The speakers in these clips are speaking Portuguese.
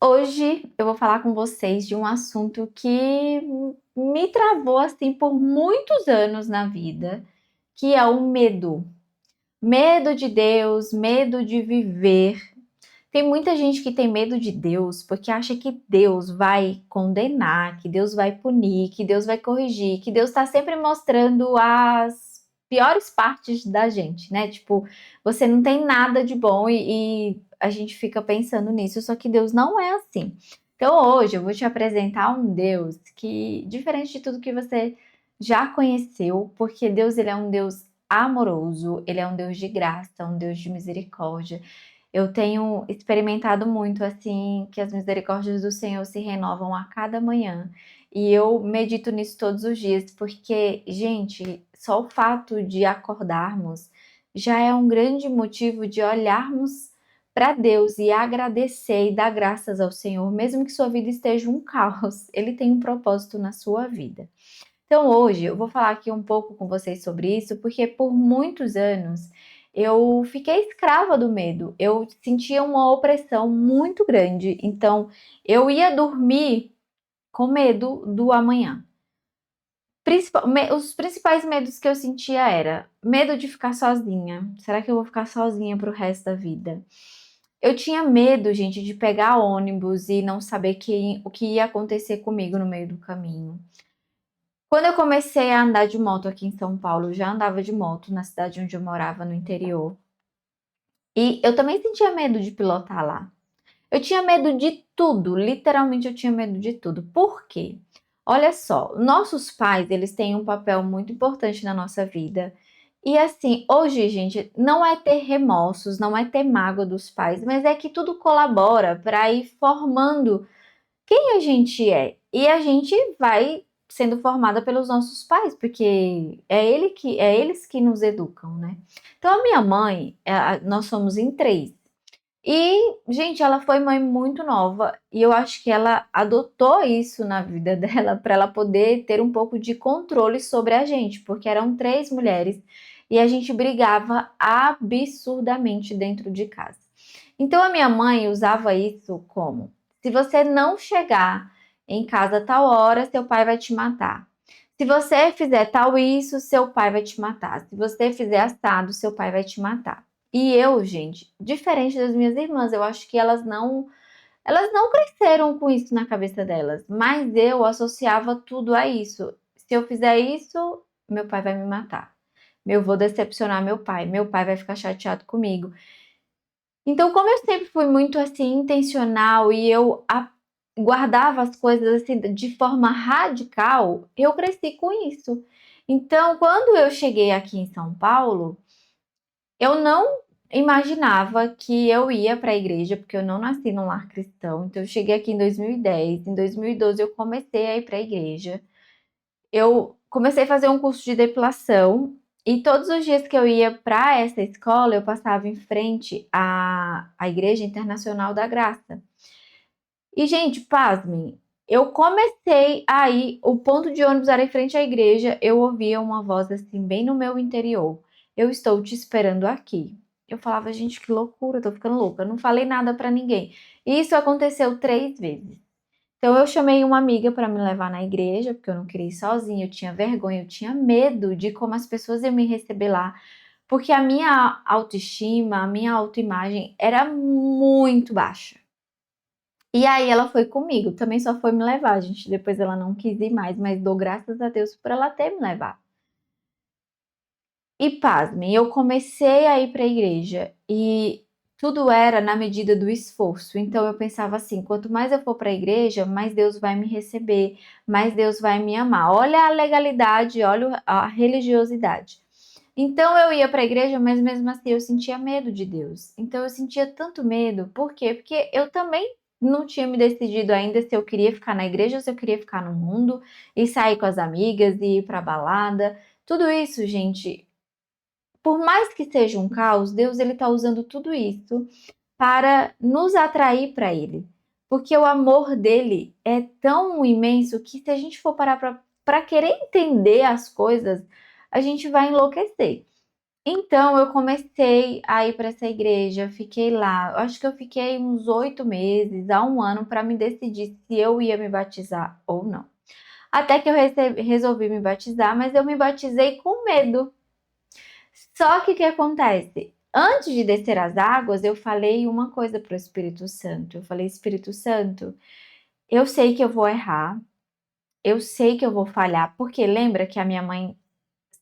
Hoje eu vou falar com vocês de um assunto que me travou assim por muitos anos na vida, que é o medo. Medo de Deus, medo de viver. Tem muita gente que tem medo de Deus porque acha que Deus vai condenar, que Deus vai punir, que Deus vai corrigir, que Deus está sempre mostrando as piores partes da gente, né? Tipo, você não tem nada de bom e a gente fica pensando nisso, só que Deus não é assim. Então hoje eu vou te apresentar um Deus que, diferente de tudo que você já conheceu, porque Deus ele é um Deus amoroso, ele é um Deus de graça, um Deus de misericórdia. Eu tenho experimentado muito assim que as misericórdias do Senhor se renovam a cada manhã. E eu medito nisso todos os dias, porque, gente, só o fato de acordarmos já é um grande motivo de olharmos para Deus e agradecer e dar graças ao Senhor, mesmo que sua vida esteja um caos, Ele tem um propósito na sua vida. Então, hoje eu vou falar aqui um pouco com vocês sobre isso, porque por muitos anos eu fiquei escrava do medo. Eu sentia uma opressão muito grande. Então, eu ia dormir com medo do amanhã. Os principais medos que eu sentia era medo de ficar sozinha. Será que eu vou ficar sozinha pro resto da vida? Eu tinha medo, gente, de pegar ônibus e não saber o que ia acontecer comigo no meio do caminho. Quando eu comecei a andar de moto aqui em São Paulo, eu já andava de moto na cidade onde eu morava, no interior. E eu também sentia medo de pilotar lá. Eu tinha medo de tudo, literalmente eu tinha medo de tudo. Por quê? Olha só, nossos pais, eles têm um papel muito importante na nossa vida. E assim, hoje, gente, não é ter remorsos, não é ter mágoa dos pais, mas é que tudo colabora para ir formando quem a gente é. E a gente vai sendo formada pelos nossos pais, porque é eles que nos educam, né? Então a minha mãe, nós somos em três. E, gente, ela foi mãe muito nova e eu acho que ela adotou isso na vida dela para ela poder ter um pouco de controle sobre a gente, porque eram três mulheres e a gente brigava absurdamente dentro de casa. Então a minha mãe usava isso como: se você não chegar em casa a tal hora, seu pai vai te matar. Se você fizer tal isso, seu pai vai te matar. Se você fizer assado, seu pai vai te matar. E eu, gente, diferente das minhas irmãs, eu acho que elas não cresceram com isso na cabeça delas, mas eu associava tudo a isso. Se eu fizer isso, meu pai vai me matar. Eu vou decepcionar meu pai vai ficar chateado comigo. Então, como eu sempre fui muito assim intencional e guardava as coisas assim de forma radical, eu cresci com isso. Então, quando eu cheguei aqui em São Paulo, eu não imaginava que eu ia para a igreja, porque eu não nasci num lar cristão. Então, eu cheguei aqui em 2010. Em 2012, eu comecei a ir para a igreja. Eu comecei a fazer um curso de depilação. E todos os dias que eu ia para essa escola, eu passava em frente à Igreja Internacional da Graça. E, gente, pasmem, eu comecei aí, o ponto de ônibus era em frente à igreja, eu ouvia uma voz assim, bem no meu interior. Eu estou te esperando aqui. Eu falava, gente, que loucura, eu tô ficando louca. Eu não falei nada pra ninguém. E isso aconteceu 3 vezes. Então eu chamei uma amiga para me levar na igreja, porque eu não queria ir sozinha, eu tinha vergonha, eu tinha medo de como as pessoas iam me receber lá, porque a minha autoestima, a minha autoimagem era muito baixa. E aí ela foi comigo, também só foi me levar, gente. Depois ela não quis ir mais, mas dou graças a Deus por ela ter me levado. E pasmem, eu comecei a ir para a igreja e tudo era na medida do esforço. Então eu pensava assim: quanto mais eu for para a igreja, mais Deus vai me receber, mais Deus vai me amar. Olha a legalidade, olha a religiosidade. Então eu ia para a igreja, mas mesmo assim eu sentia medo de Deus. Então eu sentia tanto medo, por quê? Porque eu também não tinha me decidido ainda se eu queria ficar na igreja ou se eu queria ficar no mundo e sair com as amigas e ir para balada. Tudo isso, gente, por mais que seja um caos, Deus ele está usando tudo isso para nos atrair para Ele, porque o amor dele é tão imenso que se a gente for parar para querer entender as coisas, a gente vai enlouquecer. Então eu comecei a ir para essa igreja, fiquei lá. Eu acho que eu fiquei uns 8 meses a 1 ano para me decidir se eu ia me batizar ou não. Até que eu resolvi me batizar, mas eu me batizei com medo. Só que o que acontece? Antes de descer as águas, eu falei uma coisa para o Espírito Santo. Eu falei: Espírito Santo, eu sei que eu vou errar, eu sei que eu vou falhar, porque lembra que a minha mãe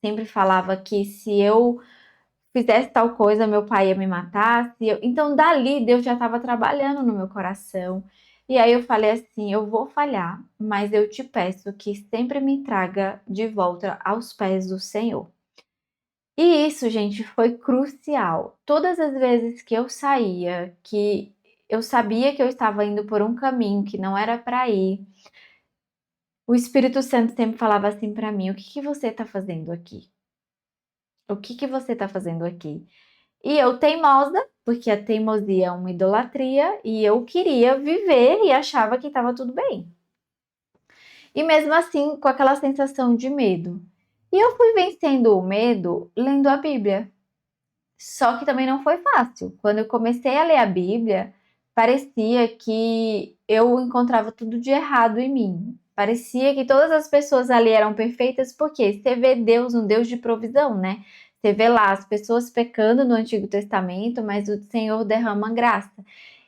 sempre falava que se eu fizesse tal coisa, meu pai ia me matar. Então, dali, Deus já estava trabalhando no meu coração. E aí eu falei assim: eu vou falhar, mas eu te peço que sempre me traga de volta aos pés do Senhor. E isso, gente, foi crucial. Todas as vezes que eu saía, que eu sabia que eu estava indo por um caminho que não era para ir, o Espírito Santo sempre falava assim para mim: o que que você está fazendo aqui? O que que você está fazendo aqui? E eu teimosa, porque a teimosia é uma idolatria, e eu queria viver e achava que estava tudo bem. E mesmo assim, com aquela sensação de medo. E eu fui vencendo o medo lendo a Bíblia. Só que também não foi fácil. Quando eu comecei a ler a Bíblia, parecia que eu encontrava tudo de errado em mim. Parecia que todas as pessoas ali eram perfeitas, porque você vê Deus, um Deus de provisão, né? Você vê lá as pessoas pecando no Antigo Testamento, mas o Senhor derrama graça.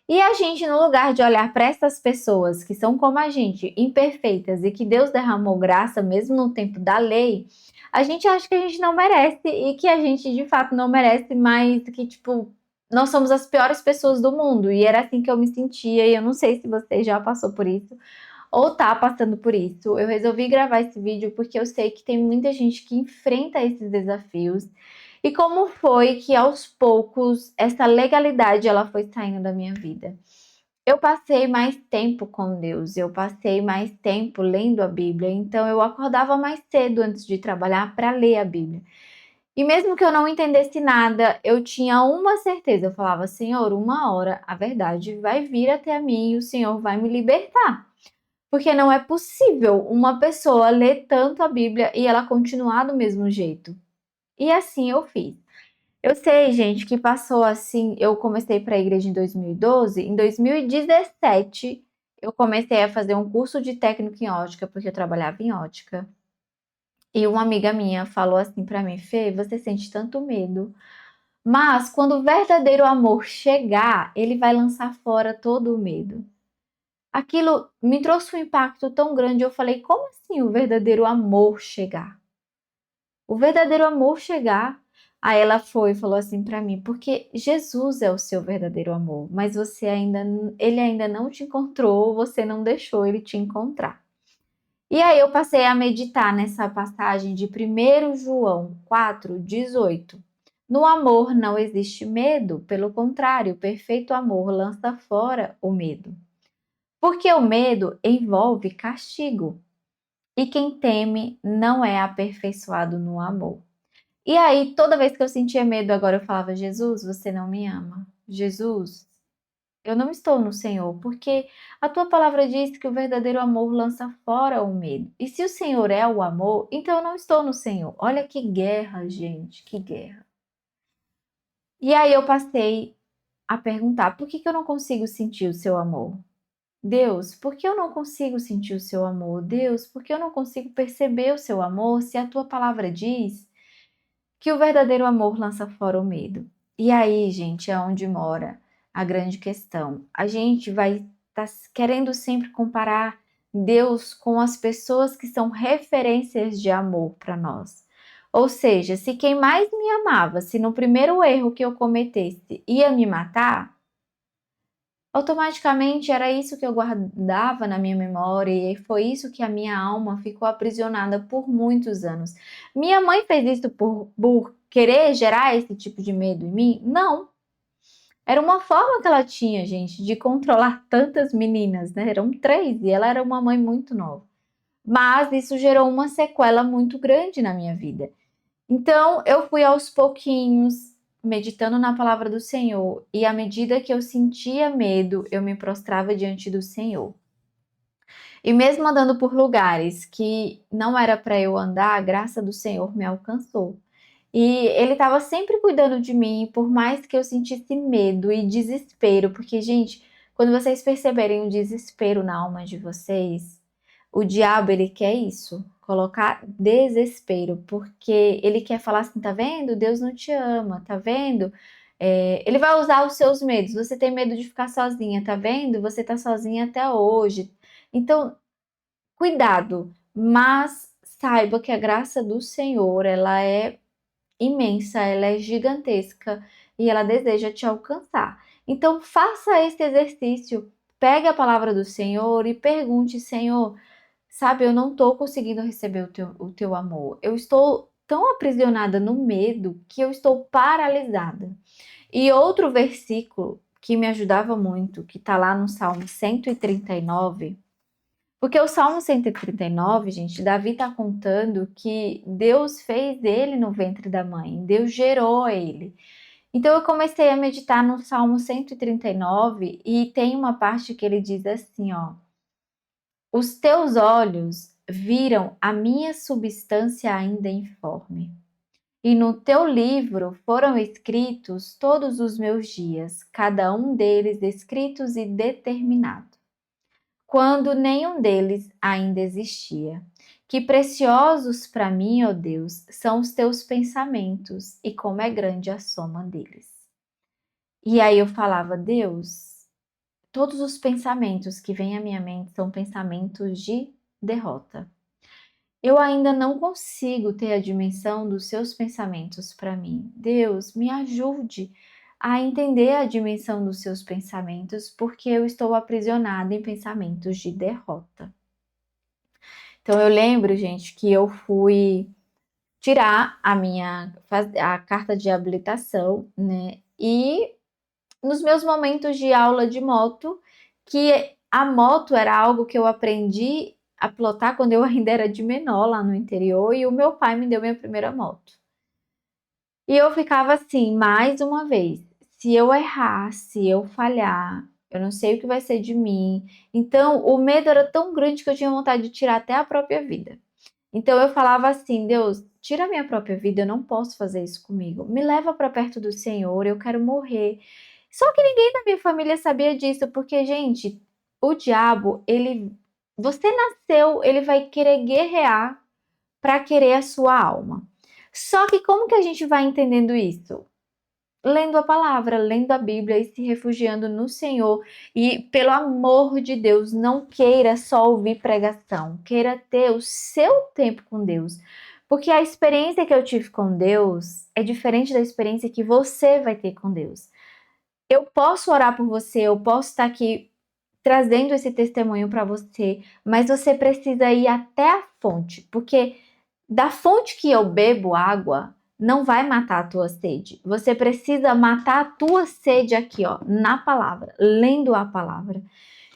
E a gente, no lugar de olhar para essas pessoas que são como a gente, imperfeitas, e que Deus derramou graça mesmo no tempo da lei, a gente acha que a gente não merece e que a gente de fato não merece, mas que, tipo, nós somos as piores pessoas do mundo. E era assim que eu me sentia, e eu não sei se você já passou por isso ou tá passando por isso. Eu resolvi gravar esse vídeo porque eu sei que tem muita gente que enfrenta esses desafios. E como foi que aos poucos essa legalidade ela foi saindo da minha vida? Eu passei mais tempo com Deus, eu passei mais tempo lendo a Bíblia, então eu acordava mais cedo antes de trabalhar para ler a Bíblia. E mesmo que eu não entendesse nada, eu tinha uma certeza, eu falava: Senhor, uma hora a verdade vai vir até a mim e o Senhor vai me libertar. Porque não é possível uma pessoa ler tanto a Bíblia e ela continuar do mesmo jeito. E assim eu fiz. Eu sei, gente, que passou assim. Eu comecei para a igreja em 2012. Em 2017, eu comecei a fazer um curso de técnico em ótica, porque eu trabalhava em ótica. E uma amiga minha falou assim para mim: Fê, você sente tanto medo. Mas quando o verdadeiro amor chegar, ele vai lançar fora todo o medo. Aquilo me trouxe um impacto tão grande. Eu falei: como assim o verdadeiro amor chegar? O verdadeiro amor chegar. Aí ela foi e falou assim para mim: porque Jesus é o seu verdadeiro amor, mas ele ainda não te encontrou, você não deixou ele te encontrar. E aí eu passei a meditar nessa passagem de 1 João 4:18. No amor não existe medo, pelo contrário, o perfeito amor lança fora o medo. Porque o medo envolve castigo, e quem teme não é aperfeiçoado no amor. E aí, toda vez que eu sentia medo, agora eu falava: Jesus, você não me ama. Jesus, eu não estou no Senhor, porque a tua palavra diz que o verdadeiro amor lança fora o medo. E se o Senhor é o amor, então eu não estou no Senhor. Olha que guerra, gente, que guerra. E aí eu passei a perguntar: por que que eu não consigo sentir o seu amor? Deus, por que eu não consigo sentir o seu amor? Deus, por que eu não consigo perceber o seu amor se a tua palavra diz que o verdadeiro amor lança fora o medo? E aí, gente, é onde mora a grande questão. A gente vai estar querendo sempre comparar Deus com as pessoas que são referências de amor para nós. Ou seja, se quem mais me amava, se no primeiro erro que eu cometesse ia me matar, automaticamente era isso que eu guardava na minha memória e foi isso que a minha alma ficou aprisionada por muitos anos. Minha mãe fez isso por querer gerar esse tipo de medo em mim? Não. Era uma forma que ela tinha, gente, de controlar tantas meninas, né? Eram 3 e ela era uma mãe muito nova. Mas isso gerou uma sequela muito grande na minha vida. Então, eu fui aos pouquinhos meditando na palavra do Senhor, e à medida que eu sentia medo, eu me prostrava diante do Senhor. E mesmo andando por lugares que não era para eu andar, a graça do Senhor me alcançou. E ele estava sempre cuidando de mim, por mais que eu sentisse medo e desespero, porque, gente, quando vocês perceberem o desespero na alma de vocês, o diabo, ele quer isso, colocar desespero, porque ele quer falar assim, tá vendo? Deus não te ama, tá vendo? Ele vai usar os seus medos. Você tem medo de ficar sozinha, tá vendo? Você tá sozinha até hoje. Então, cuidado, mas saiba que a graça do Senhor, ela é imensa, ela é gigantesca e ela deseja te alcançar. Então, faça esse exercício. Pegue a palavra do Senhor e pergunte, Senhor, sabe, eu não estou conseguindo receber o teu amor. Eu estou tão aprisionada no medo que eu estou paralisada. E outro versículo que me ajudava muito, que está lá no Salmo 139, porque o Salmo 139, gente, Davi está contando que Deus fez ele no ventre da mãe, Deus gerou ele. Então eu comecei a meditar no Salmo 139 e tem uma parte que ele diz assim, ó: os teus olhos viram a minha substância ainda informe, e no teu livro foram escritos todos os meus dias, cada um deles escritos e determinados, quando nenhum deles ainda existia. Que preciosos para mim, ó Deus, são os teus pensamentos, e como é grande a soma deles. E aí eu falava, Deus, todos os pensamentos que vêm à minha mente são pensamentos de derrota. Eu ainda não consigo ter a dimensão dos seus pensamentos para mim. Deus, me ajude a entender a dimensão dos seus pensamentos, porque eu estou aprisionada em pensamentos de derrota. Então eu lembro, gente, que eu fui tirar a carta de habilitação, né? E nos meus momentos de aula de moto, que a moto era algo que eu aprendi a pilotar quando eu ainda era de menor lá no interior, e o meu pai me deu minha primeira moto. E eu ficava assim, mais uma vez, se eu errar, se eu falhar, eu não sei o que vai ser de mim. Então, o medo era tão grande que eu tinha vontade de tirar até a própria vida. Então eu falava assim, Deus, tira a minha própria vida, eu não posso fazer isso comigo. Me leva para perto do Senhor, eu quero morrer. Só que ninguém da minha família sabia disso, porque, gente, o diabo, você nasceu, ele vai querer guerrear para querer a sua alma. Só que como que a gente vai entendendo isso? Lendo a palavra, lendo a Bíblia e se refugiando no Senhor. E, pelo amor de Deus, não queira só ouvir pregação, queira ter o seu tempo com Deus. Porque a experiência que eu tive com Deus é diferente da experiência que você vai ter com Deus. Eu posso orar por você, eu posso estar aqui trazendo esse testemunho para você, mas você precisa ir até a fonte, porque da fonte que eu bebo água não vai matar a tua sede. Você precisa matar a tua sede aqui, ó, na palavra, lendo a palavra.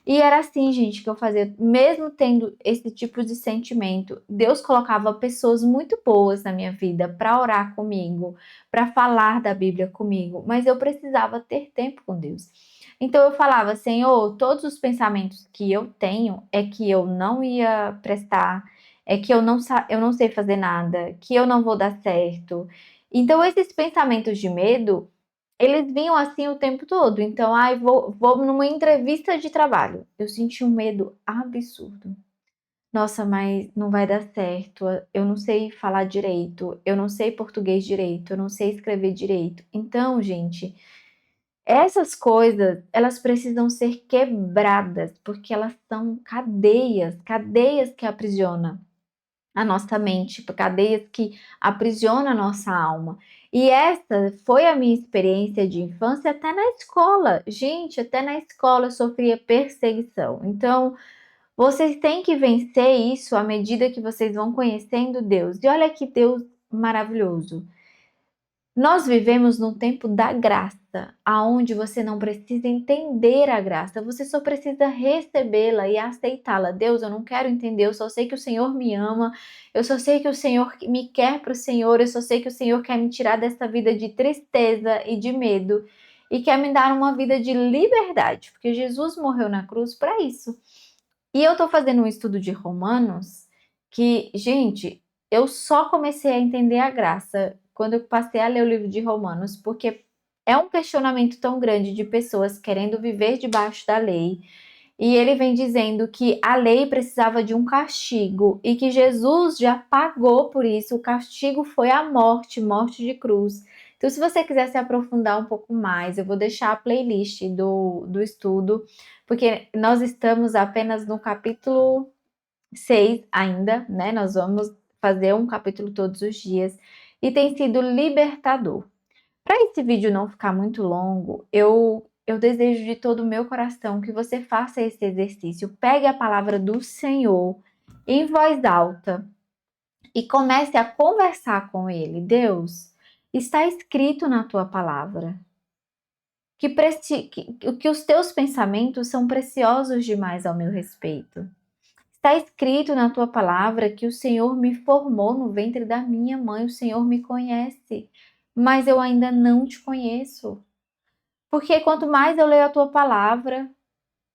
E era assim, gente, que eu fazia, mesmo tendo esse tipo de sentimento. Deus colocava pessoas muito boas na minha vida para orar comigo, para falar da Bíblia comigo, mas eu precisava ter tempo com Deus. Então eu falava, Senhor, todos os pensamentos que eu tenho é que eu não ia prestar, é que eu não sei fazer nada, que eu não vou dar certo. Então esses pensamentos de medo eles vinham assim o tempo todo. Então, vou numa entrevista de trabalho. Eu senti um medo absurdo. Nossa, mas não vai dar certo. Eu não sei falar direito. Eu não sei português direito. Eu não sei escrever direito. Então, gente, essas coisas, elas precisam ser quebradas, porque elas são cadeias, cadeias que aprisionam a nossa mente, cadeias que aprisionam a nossa alma. E essa foi a minha experiência de infância até na escola. Gente, até na escola eu sofria perseguição. Então, vocês têm que vencer isso à medida que vocês vão conhecendo Deus. E olha que Deus maravilhoso. Nós vivemos num tempo da graça, aonde você não precisa entender a graça, você só precisa recebê-la e aceitá-la. Deus, eu não quero entender, eu só sei que o Senhor me ama, eu só sei que o Senhor me quer para o Senhor, eu só sei que o Senhor quer me tirar dessa vida de tristeza e de medo e quer me dar uma vida de liberdade, porque Jesus morreu na cruz para isso. E eu tô fazendo um estudo de Romanos que, gente, eu só comecei a entender a graça quando eu passei a ler o livro de Romanos, porque é um questionamento tão grande de pessoas querendo viver debaixo da lei. E ele vem dizendo que a lei precisava de um castigo e que Jesus já pagou por isso. O castigo foi a morte, morte de cruz. Então, se você quiser se aprofundar um pouco mais, eu vou deixar a playlist do estudo, porque nós estamos apenas no capítulo 6 ainda, né? Nós vamos fazer um capítulo todos os dias e tem sido libertador. Para esse vídeo não ficar muito longo, eu desejo de todo o meu coração que você faça esse exercício. Pegue a palavra do Senhor em voz alta e comece a conversar com Ele. Deus, está escrito na tua palavra que os teus pensamentos são preciosos demais ao meu respeito. Está escrito na tua palavra que o Senhor me formou no ventre da minha mãe, o Senhor me conhece, mas eu ainda não te conheço. Porque quanto mais eu leio a tua palavra,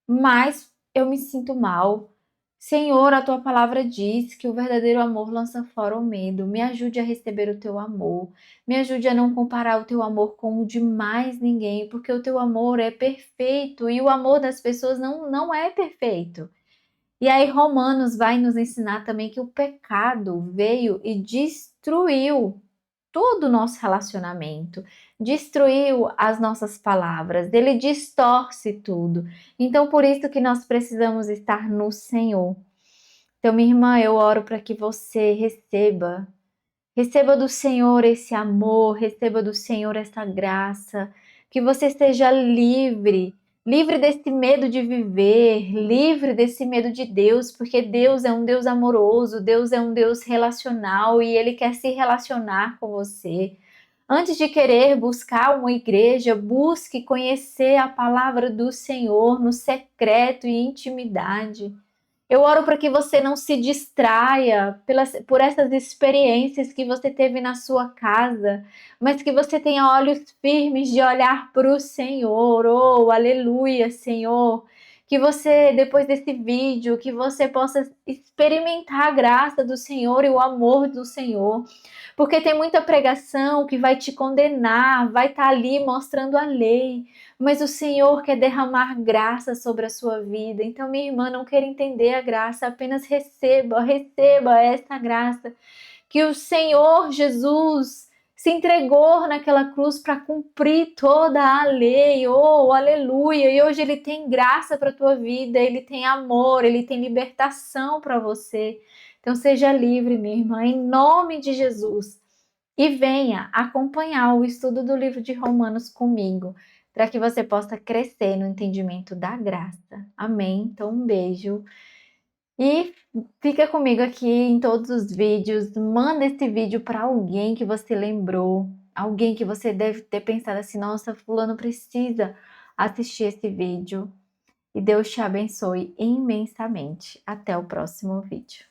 mais eu me sinto mal. Senhor, a tua palavra diz que o verdadeiro amor lança fora o medo. Me ajude a receber o teu amor. Me ajude a não comparar o teu amor com o de mais ninguém, porque o teu amor é perfeito e o amor das pessoas não é perfeito. E aí Romanos vai nos ensinar também que o pecado veio e destruiu todo o nosso relacionamento, destruiu as nossas palavras, ele distorce tudo. Então, por isso que nós precisamos estar no Senhor. Então, minha irmã, eu oro para que você receba do Senhor esse amor, receba do Senhor essa graça, que você seja livre, livre desse medo de viver, livre desse medo de Deus, porque Deus é um Deus amoroso, Deus é um Deus relacional e Ele quer se relacionar com você. Antes de querer buscar uma igreja, busque conhecer a palavra do Senhor no secreto e intimidade. Eu oro para que você não se distraia por essas experiências que você teve na sua casa, mas que você tenha olhos firmes de olhar para o Senhor. Oh, aleluia, Senhor. Que você, depois desse vídeo, que você possa experimentar a graça do Senhor e o amor do Senhor. Porque tem muita pregação que vai te condenar, vai estar ali mostrando a lei, mas o Senhor quer derramar graça sobre a sua vida. Então, minha irmã, não quer entender a graça, apenas receba essa graça que o Senhor Jesus se entregou naquela cruz para cumprir toda a lei. Oh, aleluia! E hoje ele tem graça para a tua vida, ele tem amor, ele tem libertação para você. Então seja livre, minha irmã, em nome de Jesus. E venha acompanhar o estudo do livro de Romanos comigo, para que você possa crescer no entendimento da graça. Amém? Então, um beijo. E fica comigo aqui em todos os vídeos. Manda esse vídeo para alguém que você lembrou, alguém que você deve ter pensado assim: nossa, fulano precisa assistir esse vídeo. E Deus te abençoe imensamente. Até o próximo vídeo.